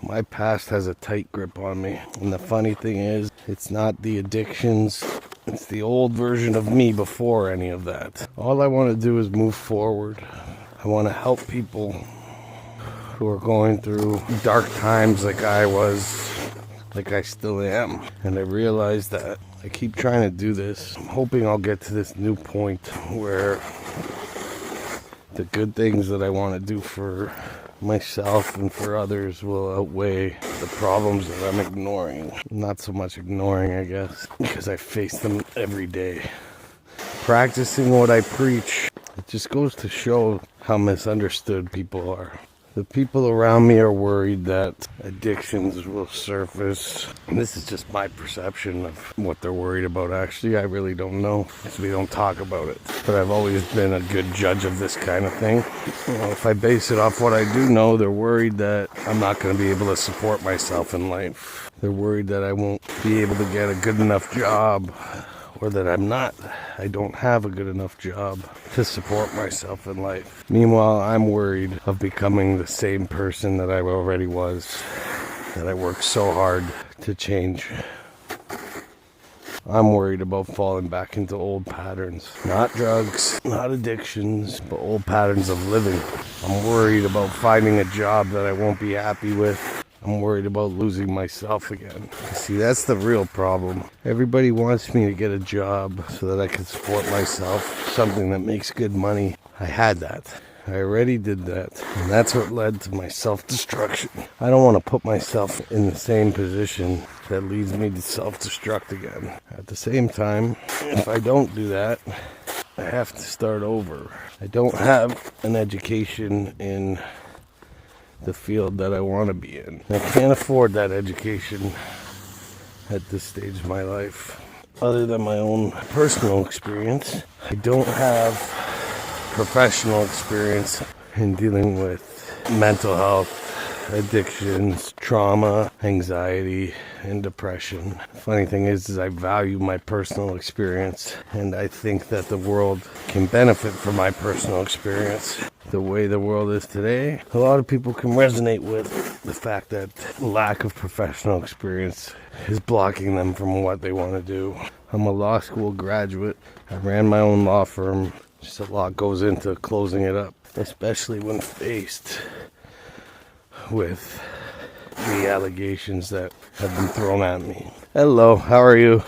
My past has a tight grip on me. And the funny thing is, it's not the addictions, it's the old version of me before any of that. All I want to do is move forward. I want to help people who are going through dark times like I was, like I still am. And I realize that I keep trying to do this. I'm hoping I'll get to this new point where the good things that I want to do for myself and for others will outweigh the problems that I'm ignoring. Not so much ignoring, I guess, because I face them every day. Practicing what I preach, it just goes to show how misunderstood people are. The people around me are worried that addictions will surface. And this is just my perception of what they're worried about. Actually, I really don't know because we don't talk about it. But I've always been a good judge of this kind of thing. If I base it off what I do know, they're worried that I'm not going to be able to support myself in life. They're worried that I won't be able to get a good enough job, or that I don't have a good enough job to support myself in life. Meanwhile, I'm worried of becoming the same person that I already was, that I worked so hard to change. I'm worried about falling back into old patterns. Not drugs, not addictions, but old patterns of living. I'm worried about finding a job that I won't be happy with. I'm worried about losing myself again. See, that's the real problem. Everybody wants me to get a job so that I can support myself, something that makes good money. I had that. I already did that. And that's what led to my self-destruction. I don't want to put myself in the same position that leads me to self-destruct again. At the same time, if I don't do that, I have to start over. I don't have an education in the field that I want to be in. I can't afford that education at this stage of my life. Other than my own personal experience, I don't have professional experience in dealing with mental health, addictions, trauma, anxiety, and depression. Funny thing is I value my personal experience, and I think that the world can benefit from my personal experience. The way the world is today, a lot of people can resonate with the fact that lack of professional experience is blocking them from what they want to do. I'm a law school graduate. I ran my own law firm. Just a lot goes into closing it up, especially when faced with the allegations that have been thrown at me. Hello, how are you?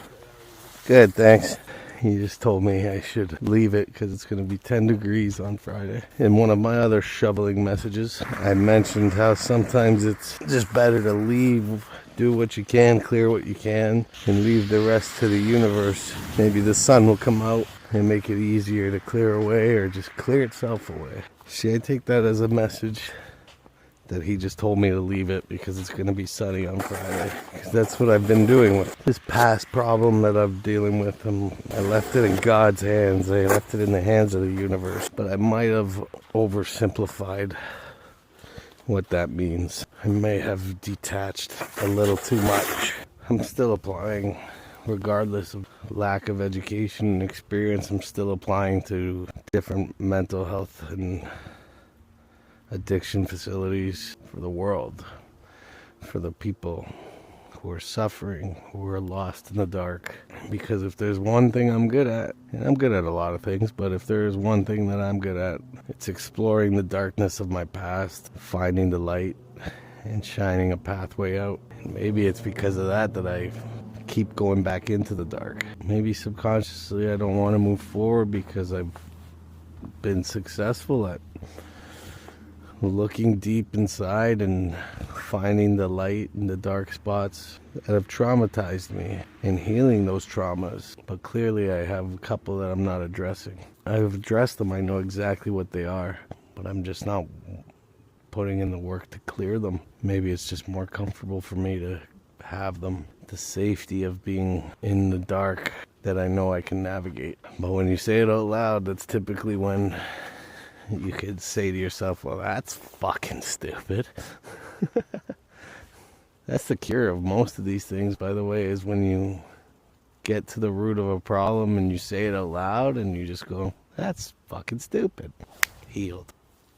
Good, thanks. He just told me I should leave it because it's going to be 10 degrees on Friday. In one of my other shoveling messages, I mentioned how sometimes it's just better to leave, do what you can, clear what you can, and leave the rest to the universe. Maybe the sun will come out and make it easier to clear away, or just clear itself away. See, I take that as a message that he just told me to leave it because it's going to be sunny on Friday. That's what I've been doing with this past problem that I'm dealing with. I left it in God's hands. I left it in the hands of the universe. But I might have oversimplified what that means. I may have detached a little too much. I'm still applying. Regardless of lack of education and experience, I'm still applying to different mental health and addiction facilities for the world, for the people who are suffering, who are lost in the dark. Because if there's one thing I'm good at, and I'm good at a lot of things, but if there is one thing that I'm good at, it's exploring the darkness of my past, finding the light, and shining a pathway out. And maybe it's because of that that I keep going back into the dark. Maybe subconsciously I don't want to move forward because I've been successful at looking deep inside and finding the light in the dark spots that have traumatized me and healing those traumas. But clearly I have a couple that I'm not addressing. I've addressed them, I know exactly what they are, but I'm just not putting in the work to clear them. Maybe it's just more comfortable for me to have them. The safety of being in the dark that I know I can navigate. But when you say it out loud, that's typically when you could say to yourself, well, that's fucking stupid. That's the cure of most of these things, by the way, is when you get to the root of a problem and you say it out loud and you just go, that's fucking stupid. Healed.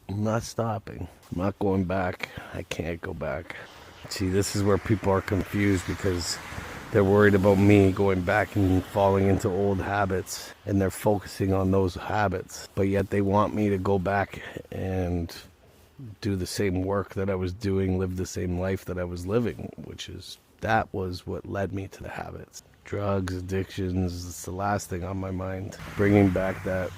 I'm not stopping. I'm not going back. I can't go back. See, this is where people are confused because they're worried about me going back and falling into old habits, and they're focusing on those habits. But yet they want me to go back and do the same work that I was doing, live the same life that I was living, that was what led me to the habits. Drugs, addictions, it's the last thing on my mind. Bringing back that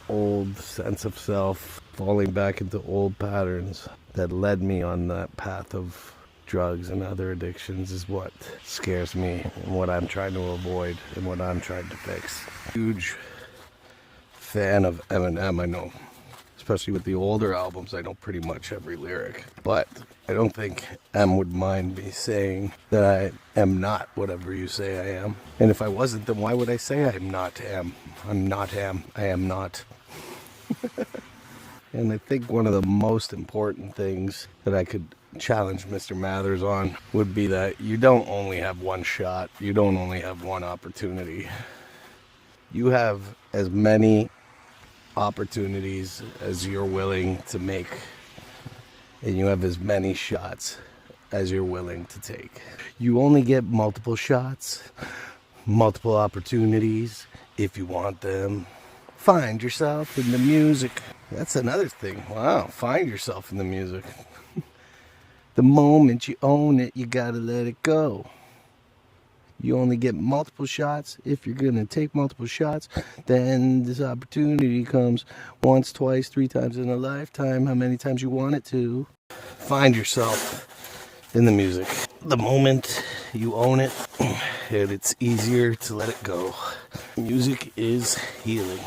old sense of self, falling back into old patterns that led me on that path of drugs and other addictions is what scares me and what I'm trying to avoid and what I'm trying to fix. Huge fan of Eminem, I know. Especially with the older albums, I know pretty much every lyric. But I don't think M would mind me saying that I am not whatever you say I am. And if I wasn't, then why would I say I'm not M? I'm not M. I am not. And I think one of the most important things that I could challenge Mr. Mathers on would be that you don't only have one shot. You don't only have one opportunity. You have as many opportunities as you're willing to make, and you have as many shots as you're willing to take. You only get multiple shots, multiple opportunities if you want them. Find yourself in the music. That's another thing. Wow, find yourself in the music. The moment you own it, you gotta let it go. You only get multiple shots. If you're going to take multiple shots, then this opportunity comes once, twice, 3 times in a lifetime, how many times you want it to. Find yourself in the music. The moment you own it, it's easier to let it go. Music is healing.